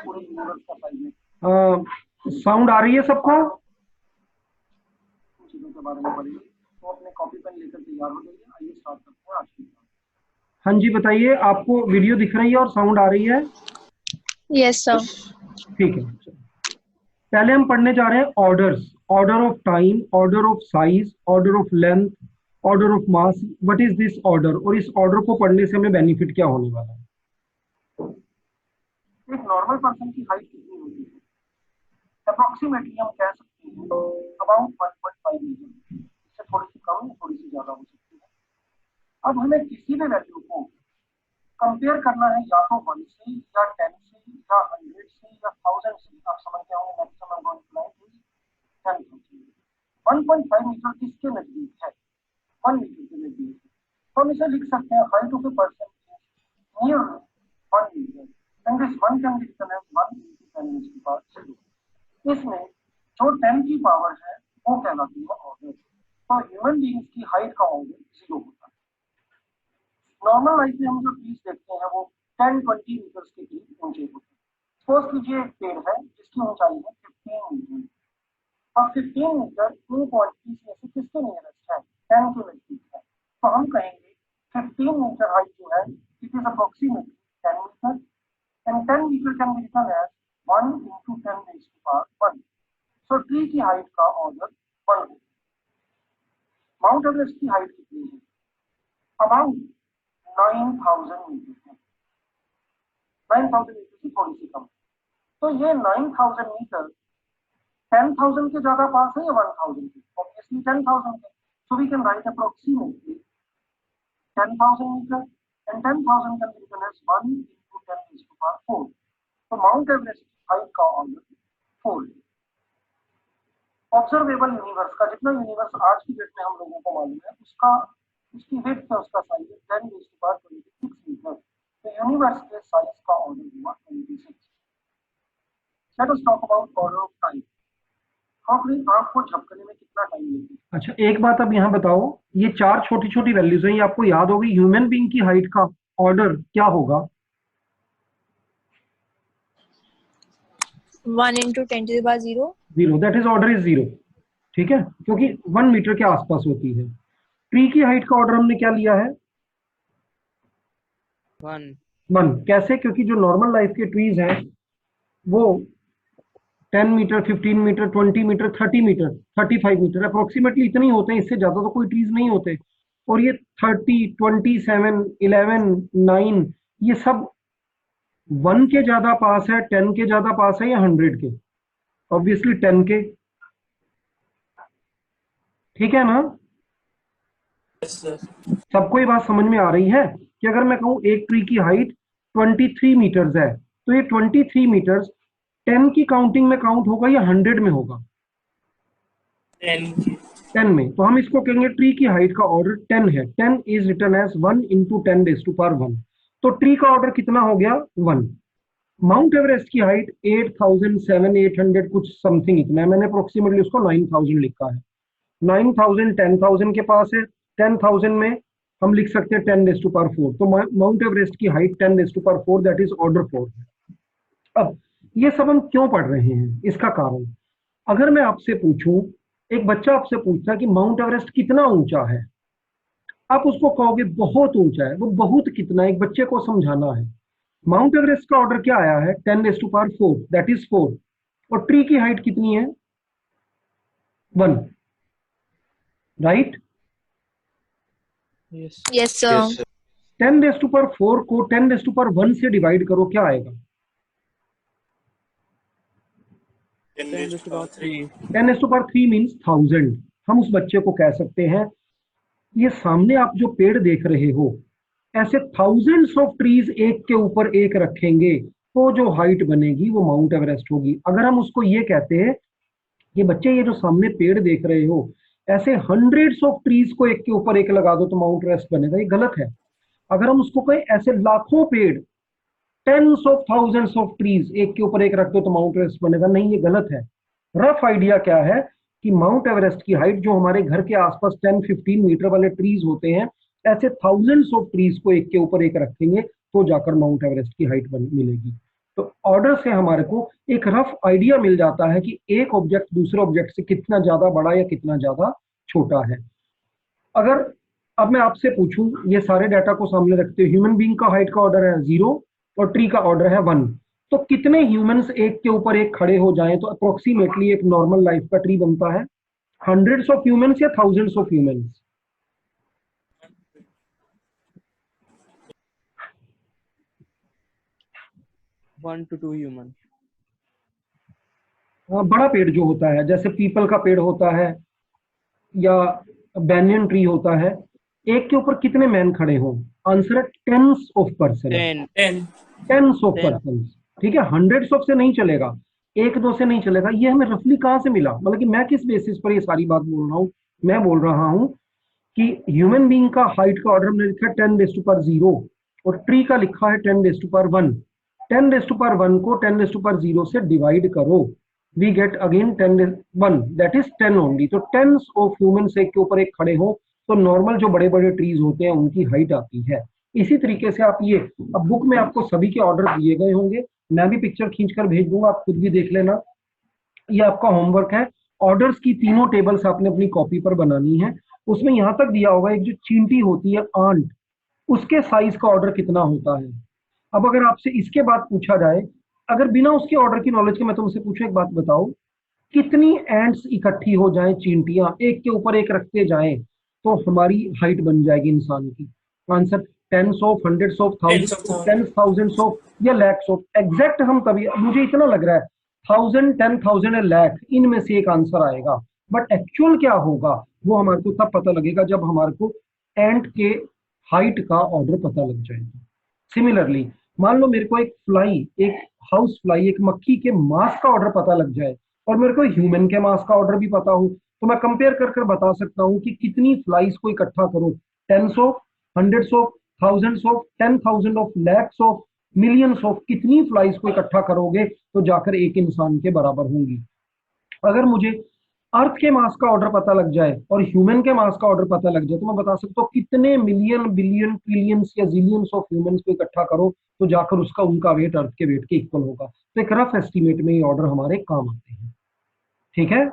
पूरे यूनिवर्स का साइज है। साउंड आ रही है सबको? चीजों के बारे में पढ़िए, तो अपने कॉपी पेन लेकर तैयार हो जाइए। आइए स्टार्ट करते हैं आज की क्लास। हाँ जी बताइए, आपको वीडियो दिख रही है और साउंड आ रही है? Yes sir. ठीक है, पहले हम पढ़ने जा रहे हैं orders. Order of time, order of size, order of length, order of mass. What is this order? और इस ऑर्डर को पढ़ने से हमें बेनिफिट क्या होने वाला है? एक नॉर्मल पर्सन की हाइट कितनी होती है? अप्रोक्सीमेटली हम कह सकते हैं अबाउट 1.5 मीटर। इससे थोड़ी सी कम, थोड़ी सी ज्यादा हो सकती है। अब हमें किसी भी वैल्यू को कंपेयर करना है, या तो 1 से या 10 से या 100 से या 1000 से। आप समझते होंगे maximum going to like is 10,000। 1.5 meter किसके नजदीक है? 1 मीटर के नजदीक। तो हम इसे लिख सकते हैं height of a person near 1 meter, and this 1 can be written as 1 into 10 raised to power 0। इसमें जो 10 की पावर है वो कहलाती है ऑर्डर। तो ह्यूमन बीइंग्स की हाइट का ऑर्डर 0 होता है। नॉर्मल लाइफ में हम जो ट्रीज देखते हैं वो 10-20 मीटर्स के करीब ऊंचे होते हैं। सपोज कीजिए एक पेड़ है जिसकी ऊंचाई है 15 मीटर। अब 15 मीटर इन क्वांटिटीज में से किसके नियरेस्ट है? 10 के नजदीक है। तो हम कहेंगे 15 मीटर हाइट जो है it is approximately 10 meter, and 10 meter can be written as 1 into 10 raised to power 1। So tree की हाइट का ऑर्डर 1 है। माउंट एवरेस्ट की हाइट कितनी है? अबाउट 9,000 मीटर है। 9,000 मीटर से थोड़ी सी कम। तो ये 9,000 मीटर 10,000 के ज्यादा पास है या 1,000 के? ऑब्वियसली 10,000 के। So we can write approximately 10,000 meter, and 10,000 can be written as 1 into 10 raised to power 4। तो माउंट एवरेस्ट की हाइट का ऑर्डर 4 है। ऑब्जर्वेबल यूनिवर्स का जितना यूनिवर्स आज की डेट में हम लोगों को मालूम है उसकी विड्थ है, उसका साइज है 10 raised to power 26 मीटर। तो यूनिवर्स के साइज का ऑर्डर हुआ 26। Let us talk about order of time. अपनी आंख को झपकने में कितना टाइम लेती है? अच्छा, एक बात अब यहाँ बताओ, ये 4 छोटी छोटी वैल्यूज हैं, ये आपको याद होगी। ह्यूमन बीइंग की हाइट का ऑर्डर क्या होगा? 1 into 10 to the power 0। 0, that is order is 0। ठीक है, क्योंकि 1 मीटर के आसपास होती है। ट्री की हाइट का ऑर्डर हमने क्या लिया है? 1। कैसे? क्योंकि जो नॉर्मल लाइफ के ट्रीज हैं वो 10 meter, 15 meter, 20 meter, 30 meter, 35 meter approximately इतने ही होते हैं। इससे ज्यादा तो कोई ट्रीज नहीं होते। और ये 30, 27, 11, 9 ये सब 1 के ज्यादा पास है, 10 के ज्यादा पास है या 100 के? ऑब्वियसली 10 के। ठीक है ना? सबको ये बात समझ में आ रही है कि अगर मैं कहूं एक ट्री की हाइट 23 मीटर्स है, तो ये 23 मीटर्स 10 की काउंटिंग में काउंट होगा या 100 में होगा? 10 में। तो हम इसको कहेंगे ट्री की हाइट का ऑर्डर 10 है। 10 is written as 1 into 10 raised to power 1। तो ट्री का ऑर्डर कितना हो गया? 1। माउंट एवरेस्ट की हाइट 8,700 कुछ समथिंग इतना है। मैंने अप्रोक्सीमेटली उसको 9,000 लिखा है। 9,000 10,000 के पास है। 10,000 में हम लिख सकते हैं 10 raised to power 4। तो माउंट एवरेस्ट की height 10 raised to power 4 that is order 4 है। अब ये सब हम क्यों पढ़ रहे हैं, इसका कारण, अगर मैं आपसे पूछूं, एक बच्चा आपसे पूछता है कि माउंट एवरेस्ट कितना ऊंचा है, आप उसको कहोगे बहुत ऊंचा है। वो बहुत कितना, एक बच्चे को समझाना है। माउंट एवरेस्ट का ऑर्डर क्या आया है? 10 raised to power 4 that is 4। और ट्री की हाइट कितनी है? 1, right? Yes sir. 10 raised to power 4 को 10 raised to power 1 से डिवाइड करो, क्या आएगा? 10 raised to power 3। 10 raised to power 3 means 1000। हम उस बच्चे को कह सकते हैं ये सामने आप जो पेड़ देख रहे हो, ऐसे थाउजेंड्स ऑफ ट्रीज एक के ऊपर एक रखेंगे तो जो हाइट बनेगी वो माउंट एवरेस्ट होगी। अगर हम उसको ये कहते हैं कि बच्चे ये जो सामने पेड़ देख रहे हो, ऐसे हंड्रेड्स ऑफ ट्रीज को एक के ऊपर एक लगा दो तो माउंट एवरेस्ट बनेगा, ये गलत है। अगर हम उसको कहें ऐसे लाखों पेड़, tens of thousands of trees एक के ऊपर एक रख दो तो माउंट एवरेस्ट बनेगा, नहीं, ये गलत है। रफ आइडिया क्या है कि माउंट एवरेस्ट की हाइट जो हमारे घर के आसपास 10-15 मीटर वाले ट्रीज होते हैं, ऐसे थाउजेंड्स ऑफ ट्रीज को एक के ऊपर एक रखेंगे तो जाकर माउंट एवरेस्ट की हाइट मिलेगी। तो ऑर्डर से हमारे को एक रफ आइडिया मिल जाता है कि एक ऑब्जेक्ट दूसरे ऑब्जेक्ट से कितना ज्यादा बड़ा या कितना ज्यादा छोटा है। अगर अब मैं आपसे पूछूं, ये सारे डाटा को सामने रखते हुए, ह्यूमन बीइंग का हाइट का ऑर्डर है 0 और ट्री का ऑर्डर है 1, तो कितने ह्यूमंस एक के ऊपर एक खड़े हो जाएं तो अप्रोक्सीमेटली एक नॉर्मल लाइफ का ट्री बनता है? हंड्रेड्स ऑफ ह्यूमंस या thousands of humans? 1 to 2 human. बड़ा पेड़ जो होता है, जैसे पीपल का पेड़ होता है या बैनियन ट्री होता है, एक के ऊपर कितने मैन खड़े हों? आंसर है tens of person, 10. Tens of 10. Person. ठीक है, हंड्रेड्स ऑफ से नहीं चलेगा, एक दो से नहीं चलेगा। ये हमें रफली कहां से मिला, मतलब कि मैं किस बेसिस पर ये सारी बात बोल रहा हूँ? मैं बोल रहा हूँ कि ह्यूमन बीइंग का हाइट का ऑर्डर हमने लिखा है 10⁻0 और ट्री का लिखा है 10⁻1। 10⁻1 को 10⁻0 से डिवाइड करो, we get again 10⁻1, that is 10 only. तो टेंस ऑफ ह्यूमंस एक के ऊपर एक खड़े हो तो नॉर्मल जो बड़े बड़े ट्रीज होते हैं उनकी हाइट आती है। इसी तरीके से आप ये, अब बुक में आपको सभी के ऑर्डर दिए गए होंगे, मैं भी पिक्चर खींचकर भेज दूंगा, आप खुद भी देख लेना। ये आपका होमवर्क है। ऑर्डर्स की तीनों टेबल्स आपने अपनी कॉपी पर बनानी है। उसमें यहां तक दिया होगा एक जो चींटी होती है आंट, उसके साइज का ऑर्डर कितना होता है। अब अगर आपसे इसके बाद पूछा जाए, अगर बिना उसके ऑर्डर की नॉलेज के मैं तुमसे पूछूं, एक बात बताओ, कितनी एंट्स इकट्ठी हो जाएं, चींटियां एक के ऊपर एक रखते जाएं तो हमारी हाइट बन जाएगी इंसान की? आंसर 10 ऑफ, 100 ऑफ, 1000 10,000 ऑफ या लैक्स ऑफ। एग्जैक्ट हम कभी, मुझे इतना लग रहा है 1000, 10,000 या लैख, इनमें से एक आंसर आएगा। बट एक्चुअल क्या होगा वो हमारे को तब पता लगेगा जब हमारे को एंट के हाइट का ऑर्डर पता लग जाएगा। सिमिलरली मान लो मेरे को एक फ्लाई, एक हाउस फ्लाई, एक मक्खी के मास का ऑर्डर पता लग जाए और मेरे को ह्यूमन के मास का ऑर्डर भी पता हो, तो मैं कंपेयर कर कर बता सकता हूँ कि कितनी फ्लाइज को इकट्ठा करो, 10 of, 100 of, 1000 of, 10,000 of, lakhs of, millions of, कितनी फ्लाइज को इकट्ठा करोगे तो जाकर एक इंसान के बराबर होंगी। अगर मुझे अर्थ के मास का ऑर्डर पता लग जाए और ह्यूमन के मास का ऑर्डर पता लग जाए तो मैं बता सकता हूँ कितने मिलियन, बिलियन, ट्रिलियंस या जिलियंस ऑफ ह्यूमंस को इकट्ठा करो तो जाकर उसका उनका वेट अर्थ के वेट के इक्वल होगा। तो एक रफ एस्टिमेट में ये ऑर्डर हमारे काम आते हैं। ठीक है,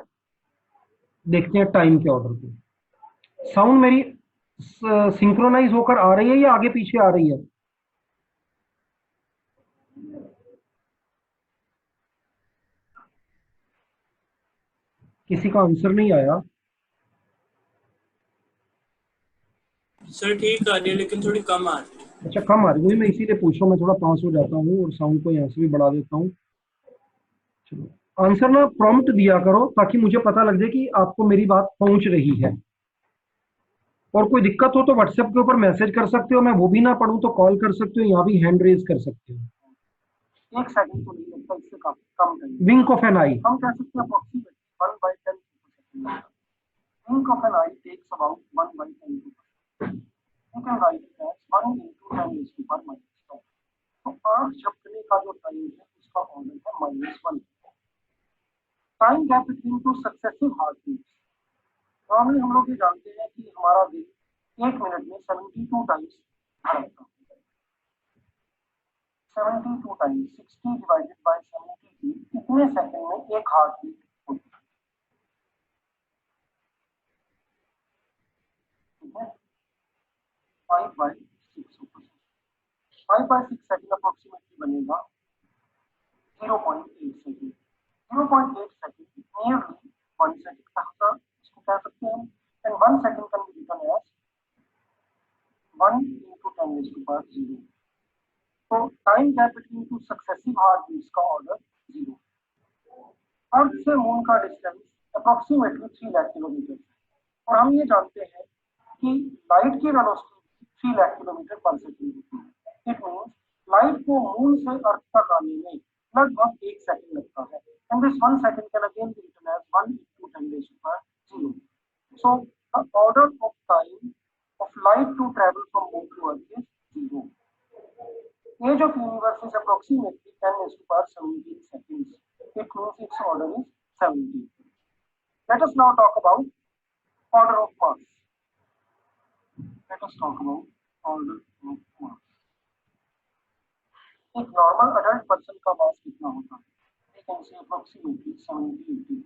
देखते हैं टाइम के ऑर्डर को। साउंड मेरी सिंक्रोनाइज होकर आ रही है या आगे पीछे आ रही है? किसी का आंसर नहीं आया। सर ठीक आ रही है लेकिन थोड़ी कम आ रही है। अच्छा, कम आ रही है, वही मैं इसीलिए पूछ रहा हूँ, मैं थोड़ा पास हो जाता हूँ और साउंड को यहाँ से भी बढ़ा देता हूँ। चलो आंसर ना प्रॉम्प्ट दिया करो ताकि मुझे पता लग जाए कि आपको मेरी बात पहुंच रही है। और कोई दिक्कत हो तो व्हाट्सएप के ऊपर मैसेज कर सकते हो, मैं वो भी ना पढ़ूं तो कॉल कर सकते हो, यहाँ भी हैंड रेज कर सकते हो। 1 सेकंड तो नहीं लगता, इससे कम time. Wink of an eye, हम कह सकते हैं approximately 1/10 wink of an eye takes about 1/10। You can write it as 1 into 10⁻⁻²। तो आंख झपकने का जो टाइम है उसका ऑर्डर है -1। Time gap between two successive heart beats, normally हम लोग ये जानते हैं कि हमारा दिल 1 मिनट में 72 टाइम्स धड़कता है। 72 टाइम्स, 60 डिवाइडेड बाय 72, कितने सेकंड में एक हार्ट बीट होती है? ठीक है, 5/6 5/6 सेकंड अप्रोक्सीमेटली बनेगा 0.8 सेकंड। 0.8 सेकंड नियरली 1 सेकंड का होता, इसको कह सकते हैं। And 1 second can be written as 1 into 10⁻⁴। तो time gap between two successive heart beats का ऑर्डर 0। अर्थ से मून का डिस्टेंस अप्रोक्सीमेटली 3 लाख किलोमीटर है और हम ये जानते हैं कि लाइट की वेलोसिटी 3 लाख किलोमीटर पर सेकंड होती है। इट मींस लाइट को मून से अर्थ तक आने में लगभग 1 सेकंड लगता है। And this 1 second can again be written as 1 into 10⁻⁴। So the order of time of light to travel from moon to earth is 0. Age of universe is approximately 10⁻17 seconds. It means its order is 70. Let us now talk about order of mass. Let us talk about order of mass. एक normal adult person का mass कितना होता है? We can say approximately 70-80 kg।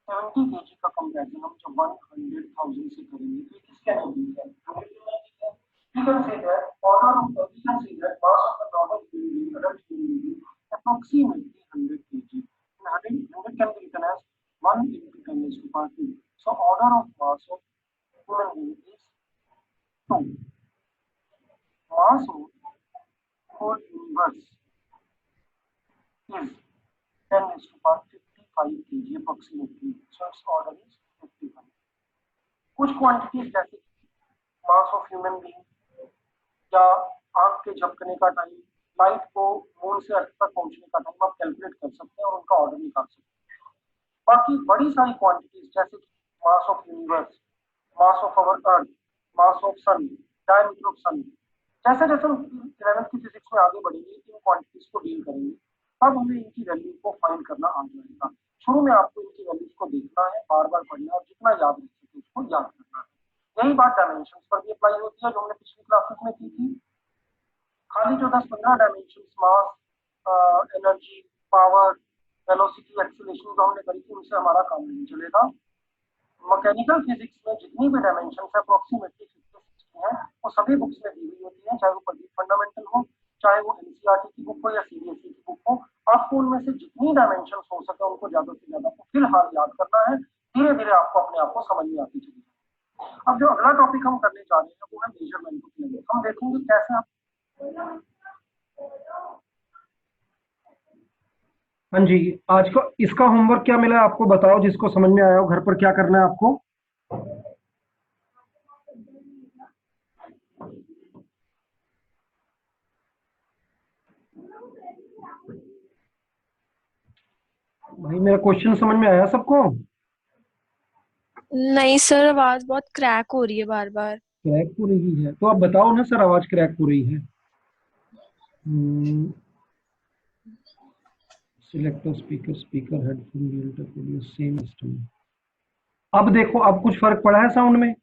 70 kg का कंपैरिजन हम जब 100,000 से करेंगे तो किसके अकॉर्डिंग है? We can say that order of we can say that mass of a normal human being, adult human being, approximately 100 kg. And 100 can be written as 1 into 10 raised to power 2. So order of mass of human being is 2. Mass of whole universe is 10 raised to power 55 kg approximately. So its order is 55. कुछ quantities जैसे mass of human being या आंख के झपकने का time, light को moon से अर्थ तक पहुंचने का टाइम आप कैलकुलेट कर सकते हैं और उनका ऑर्डर निकाल सकते हैं। बाकी बड़ी सारी क्वांटिटीज जैसे कि mass of universe, mass of our earth, mass of sun, diameter of sun, जैसे जैसे हम 11th की फिजिक्स में आगे बढ़ेंगे इन क्वांटिटीज को डील करेंगे, तब हमें इनकी वैल्यू को फाइंड करना आ जाएगा। शुरू में आपको इनकी वैल्यूज को देखना है, बार बार पढ़ना है और जितना याद रख सके उसको याद करना है। यही बात डायमेंशंस पर भी अप्लाई होती है जो हमने पिछली क्लासेस में की थी। खाली जो 10-15 डायमेंशंस मास, एनर्जी, पावर, वेलोसिटी, एक्सीलरेशन जो हमने करी थी उनसे हमारा काम नहीं चलेगा। मैकेनिकल फिजिक्स में जितनी भी डायमेंशंस है अप्रोक्सीमेटली 50-60 हैं, वो सभी बुक्स में दी हुई होती है, चाहे वो प्रदीप फंडामेंटल हो, चाहे वो एनसीईआरटी की बुक हो या सीबीएसई की बुक हो। आपको उनमें से जितनी डायमेंशंस हो सके उनको ज्यादा से ज्यादा फिलहाल याद करना है, धीरे धीरे आपको अपने आप को समझ में आती चलेगी। अब जो अगला टॉपिक हम करने जा रहे हैं वो है मेजरमेंट ऑफ लेवल। हम देखेंगे कैसे आप हाँ जी, आज का इसका होमवर्क क्या मिला है आपको बताओ, जिसको समझ में आया हो घर पर क्या करना है आपको। भाई मेरा क्वेश्चन समझ में आया सबको? नहीं सर, आवाज बहुत क्रैक हो रही है बार बार। क्रैक हो रही है तो आप बताओ ना सर, आवाज क्रैक हो रही है। Select speaker, speaker, headphone, real same system. अब देखो, अब कुछ फर्क पड़ा है साउंड में?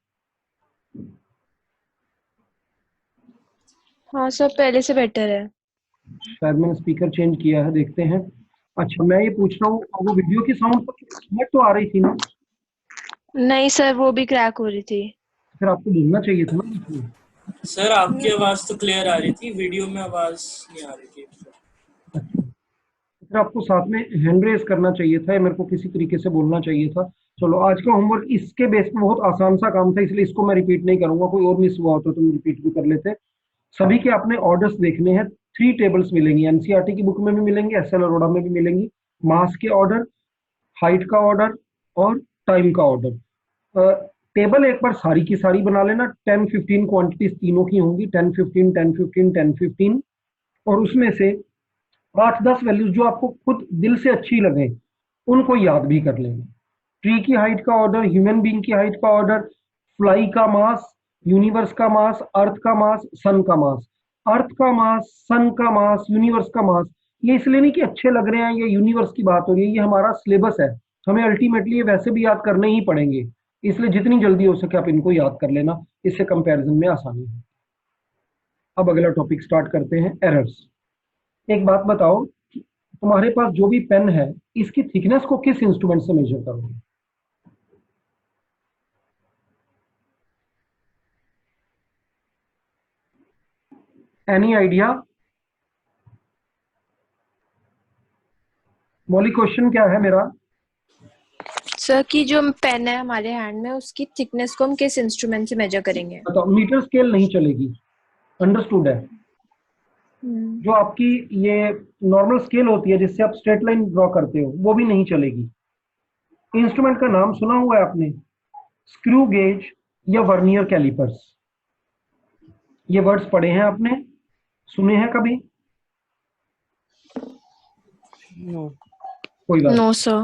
हाँ सर, पहले से बेटर है। शायद मैंने स्पीकर चेंज किया है, देखते हैं। अच्छा, मैं ये पूछ रहा हूँ, वो वीडियो की साउंड तो आ रही थी ना? नहीं सर, वो भी क्रैक हो रही थी। फिर आपको बोलना चाहिए था ना। सर आपकी आवाज तो क्लियर आ रही थी, वीडियो में आवाज नहीं आ रही थी। फिर आपको साथ में हैंड रेज करना चाहिए था, मेरे को किसी तरीके से बोलना चाहिए था। चलो, आज का होमवर्क इसके बेस पे बहुत आसान सा काम था, इसलिए इसको मैं रिपीट नहीं करूंगा। कोई और मिस हुआ होता तो मैं रिपीट भी कर लेते। सभी के अपने ऑर्डर्स देखने हैं। 3 टेबल्स मिलेंगी, एनसीईआरटी की बुक में भी मिलेंगी, एसएल अरोड़ा में भी मिलेंगी। मास के ऑर्डर, हाइट का ऑर्डर और टाइम का ऑर्डर। टेबल एक बार सारी की सारी बना लेना। 10-15 क्वांटिटीज तीनों की होंगी, 10-15, 10-15, 10-15, और उसमें से 8-10 वैल्यूज जो आपको खुद दिल से अच्छी लगे उनको याद भी कर लेना। ट्री की हाइट का ऑर्डर, ह्यूमन बीइंग की हाइट का ऑर्डर, फ्लाई का मास, यूनिवर्स का मास, अर्थ का मास, सन का मास। अर्थ का मास, सन का मास, यूनिवर्स का मास, ये इसलिए नहीं कि अच्छे लग रहे हैं, ये यूनिवर्स की बात हो रही है, ये हमारा सिलेबस है, हमें अल्टीमेटली ये वैसे भी याद करने ही पड़ेंगे, इसलिए जितनी जल्दी हो सके आप इनको याद कर लेना, इससे कंपैरिजन में आसानी है। अब अगला टॉपिक स्टार्ट करते हैं, एरर्स। एक बात बताओ, तुम्हारे पास जो भी पेन है इसकी थिकनेस को किस इंस्ट्रूमेंट से मेजर करोगे? Any idea? मौली, क्वेश्चन क्या है मेरा? सर की जो पेन है हमारे हैंड में, उसकी थिकनेस को हम किस इंस्ट्रूमेंट से मेजर करेंगे? बताओ। मीटर स्केल नहीं चलेगी, अंडरस्टूड है? जो आपकी ये नॉर्मल स्केल होती है जिससे आप स्ट्रेट लाइन ड्रॉ करते हो, वो भी नहीं चलेगी। इंस्ट्रूमेंट का नाम सुना हुआ है आपने? स्क्रू गेज या वर्नियर कैलिपर्स। ये वर्ड्स पढ़े हैं आपने, सुने हैं कभी? नो। कोई बात नो सर।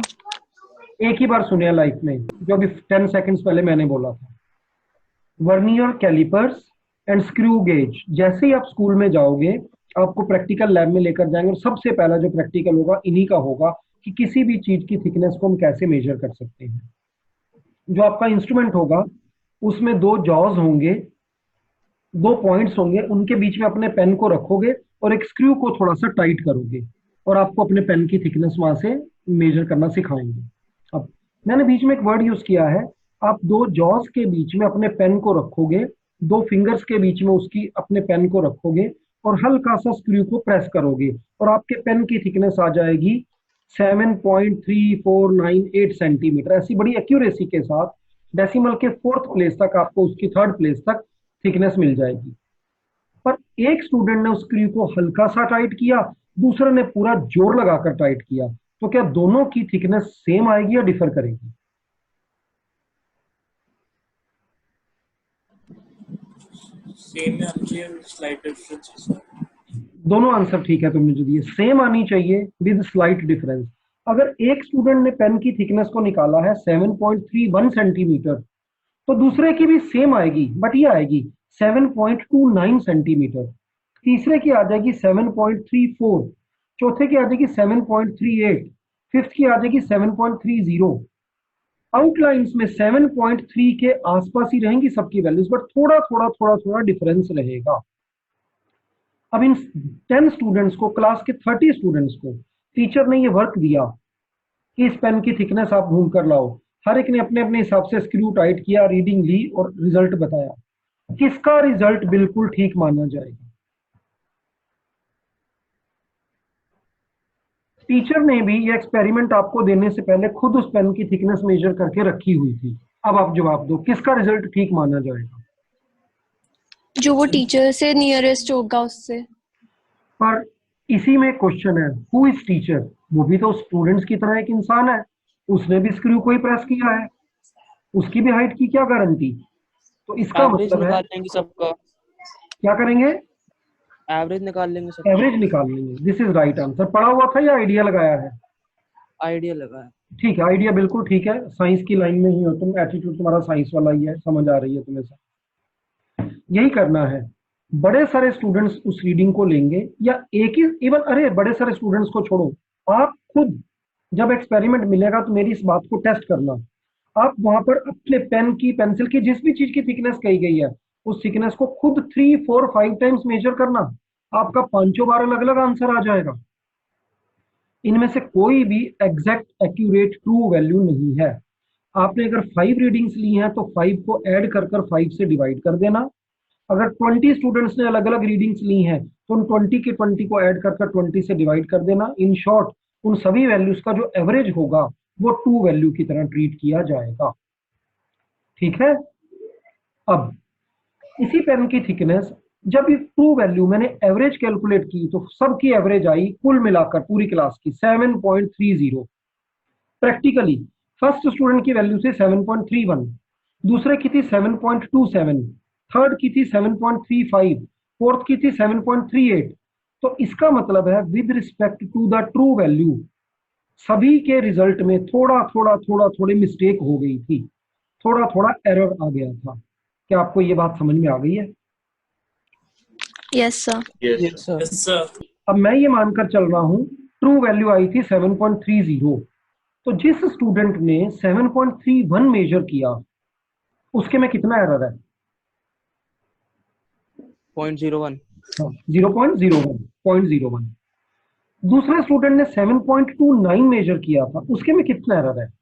एक ही बार सुने लाइफ में, जो अभी 10 सेकंड्स पहले मैंने बोला था। Vernier callipers and screw gauge. जैसे ही आप स्कूल में जाओगे आपको प्रैक्टिकल लैब में लेकर जाएंगे, और सबसे पहला जो प्रैक्टिकल होगा इन्हीं का होगा कि किसी भी चीज की थिकनेस को हम कैसे मेजर कर सकते हैं। जो आपका इंस्ट्रूमेंट होगा उसमें 2 जॉज होंगे, 2 पॉइंट्स होंगे, उनके बीच में अपने पेन को रखोगे और एक स्क्रू को थोड़ा सा टाइट करोगे और आपको अपने पेन की थिकनेस वहां से मेजर करना सिखाएंगे। अब मैंने बीच में एक वर्ड यूज किया है, आप दो जॉस के बीच में अपने पेन को रखोगे, दो फिंगर्स के बीच में उसकी अपने पेन को रखोगे और हल्का सा स्क्रू को प्रेस करोगे और आपके पेन की थिकनेस आ जाएगी 7.3498 सेंटीमीटर। ऐसी बड़ी एक्यूरेसी के साथ डेसिमल के 4th प्लेस तक आपको उसकी 3rd प्लेस तक थिकनेस मिल जाएगी। पर एक स्टूडेंट ने उस स्क्रू को हल्का सा टाइट किया, दूसरे ने पूरा जोर लगाकर टाइट किया, तो क्या दोनों की थिकनेस सेम आएगी या डिफर करेगी? सेम है मुझे, स्लाइट डिफरेंस है सर। दोनों आंसर ठीक है तुमने जो दिए, सेम आनी चाहिए विद स्लाइट डिफरेंस। अगर एक स्टूडेंट ने पेन की थिकनेस को निकाला है 7.31 सेंटीमीटर, तो दूसरे की भी सेम आएगी, बट ये आएगी 7.29 सेंटीमीटर, तीसरे की आ जाएगी 7.34, चौथे की आ जाएगी 7.38, फिफ्थ की आ जाएगी 7.30। आउटलाइंस में 7.3 के आसपास ही रहेंगी सबकी वैल्यूज, बट थोड़ा थोड़ा थोड़ा थोड़ा डिफरेंस रहेगा। अब इन 10 स्टूडेंट्स को, क्लास के 30 स्टूडेंट्स को टीचर ने ये वर्क दिया कि इस पेन की थिकनेस आप ढूंढ कर लाओ। हर एक ने अपने अपने हिसाब से स्क्रू टाइट किया, रीडिंग ली और रिजल्ट बताया। किसका रिजल्ट बिल्कुल ठीक माना जाएगा? टीचर ने भी ये एक्सपेरिमेंट आपको देने से पहले खुद उस पेन की थिकनेस मेजर करके रखी हुई थी। अब आप जवाब दो, किसका रिजल्ट ठीक माना जाएगा? जो वो टीचर से नियरेस्ट होगा उससे। पर इसी में क्वेश्चन है, हु इज टीचर? वो भी तो स्टूडेंट्स की तरह एक इंसान है, उसने भी स्क्रू को ही प्रेस किया है, उसकी भी हाइट की क्या गारंटी? तो इसका एवरेज मतलब है, निकाल लेंगे सबका, क्या करेंगे? एवरेज निकाल लेंगे सबका। एवरेज निकाल लेंगे। This is right answer. पढ़ा हुआ था या आइडिया लगाया है? आइडिया लगा है। ठीक है, आइडिया बिल्कुल ठीक है। साइंस की लाइन में ही हो तुम, एटीट्यूड तुम्हारा साइंस वाला ही है, समझ आ रही है तुम्हें सब। यही करना है। बड़े सारे स्टूडेंट्स उस रीडिंग को लेंगे या एक ही, इवन अरे बड़े सारे स्टूडेंट्स को छोड़ो, आप खुद जब एक्सपेरिमेंट मिलेगा तो मेरी इस बात को टेस्ट करना। आप वहां पर अपने पेन की, पेंसिल की, जिस भी चीज की थिकनेस कही गई है उस थिकनेस को खुद 3, 4, 5 टाइम्स मेजर करना। आपका पांचों बार अलग अलग आंसर आ जाएगा। इनमें से कोई भी एग्जैक्ट एक्यूरेट ट्रू वैल्यू नहीं है। आपने अगर 5 रीडिंग्स ली हैं तो 5 को ऐड कर 5 से डिवाइड कर देना। अगर 20 स्टूडेंट्स ने अलग अलग रीडिंग्स ली हैं तो उन 20 के 20 को ऐड कर 20 से डिवाइड कर देना। इन शॉर्ट, उन सभी वैल्यूज का जो एवरेज होगा वो ट्रू वैल्यू की तरह ट्रीट किया जाएगा। ठीक है। अब इसी पेन की थिकनेस, जब ये ट्रू वैल्यू मैंने एवरेज कैलकुलेट की तो सबकी एवरेज आई कुल मिलाकर पूरी क्लास की 7.30। प्रैक्टिकली फर्स्ट स्टूडेंट की वैल्यू से 7.31, दूसरे की थी 7.27, थर्ड की थी 7.35, फोर्थ की थी 7.38। तो इसका मतलब है with respect to the true value सभी के रिजल्ट में थोड़ा थोड़ा थोड़ा थोड़ी मिस्टेक हो गई थी, थोड़ा थोड़ा एरर आ गया था। क्या आपको ये बात समझ में आ गई है? Yes sir. Yes sir. Yes sir. अब मैं ये मानकर चल रहा हूं ट्रू वैल्यू आई थी 7.30, तो जिस स्टूडेंट ने 7.31 मेजर किया उसके में कितना एरर है? 0.01। 0.01। दूसरे स्टूडेंट ने 7.29 मेजर किया था, उसके में कितना एरर है?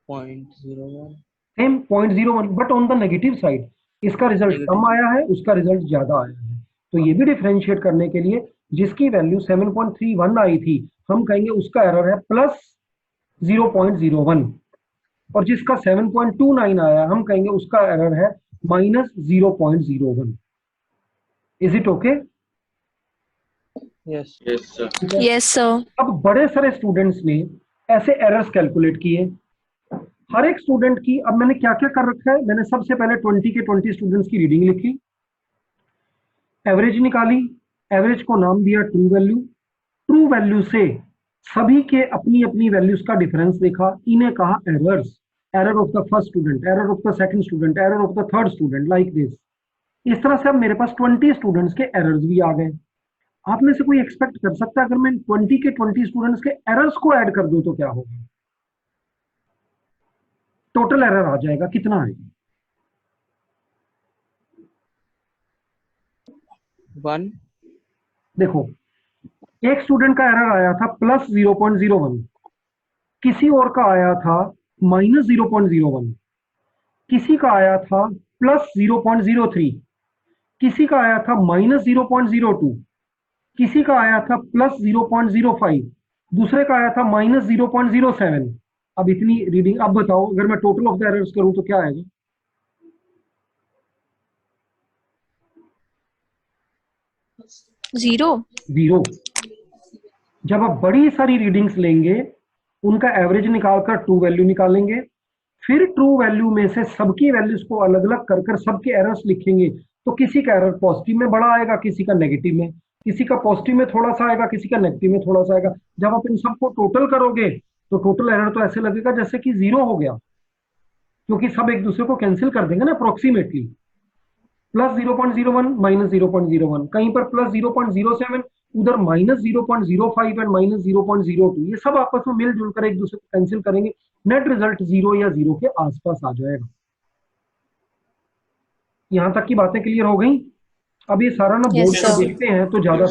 0.01। Same 0.01, but on the negative side इसका रिजल्ट कम आया है, उसका रिजल्ट ज्यादा आया है। तो ये भी डिफरेंशिएट करने के लिए जिसकी वैल्यू 7.31 आई थी हम कहेंगे उसका एरर है प्लस 0.01, और जिसका 7.29 आया हम कहेंगे उसका एरर है minus 0.01। Is it okay? Yes sir. Yes sir. अब बड़े सारे स्टूडेंट्स ने ऐसे एरर्स कैलकुलेट किए, हर एक स्टूडेंट की। अब मैंने क्या क्या कर रखा है, मैंने सबसे पहले 20 के 20 स्टूडेंट्स की रीडिंग लिखी, एवरेज निकाली, एवरेज को नाम दिया ट्रू वैल्यू, ट्रू वैल्यू से सभी के अपनी अपनी वैल्यूज का डिफरेंस देखा, इन्हें कहा errors. Error of the first student, error of the second student, error of the third student, like this. इस तरह से अब मेरे पास 20 स्टूडेंट्स के एरर्स भी आ गए। आप में से कोई एक्सपेक्ट कर सकता है अगर मैं 20 के 20 स्टूडेंट्स के एरर्स को ऐड कर दूं तो क्या होगा? टोटल एरर आ जाएगा, कितना आएगा? 1 देखो, एक स्टूडेंट का एरर आया था प्लस 0.01, किसी और का आया था माइनस 0.01, किसी का आया था प्लस 0.03, किसी का आया था माइनस 0.02, किसी का आया था प्लस 0.05, दूसरे का आया था माइनस 0.07। अब इतनी रीडिंग, अब बताओ अगर मैं टोटल ऑफ द एरर्स करूं तो क्या आएगा? 0। जब आप बड़ी सारी रीडिंग्स लेंगे, उनका एवरेज निकालकर ट्रू वैल्यू निकालेंगे, फिर ट्रू वैल्यू में से सबकी वैल्यूज को अलग अलग कर कर सबके एरर्स लिखेंगे, तो किसी का एरर पॉजिटिव में बड़ा आएगा, किसी का नेगेटिव में, किसी का पॉजिटिव में थोड़ा सा आएगा, किसी का नेगेटिव में थोड़ा सा आएगा। जब आप इन सबको टोटल करोगे तो टोटल एरर तो ऐसे लगेगा जैसे कि 0 हो गया, क्योंकि सब एक दूसरे को कैंसिल कर देंगे ना अप्रोक्सीमेटली। प्लस 0.01 माइनस 0.01, कहीं पर प्लस 0.07, उधर माइनस 0.05 एंड माइनस 0.02, ये सब आपस में मिलजुल कर एक दूसरे को कैंसिल करेंगे, नेट रिजल्ट 0 या 0 के आसपास आ जाएगा। यहां तक की बातें क्लियर हो गई? अब ये सारा ना बोर्ड Yes, पे sir. देखते हैं तो ज्यादा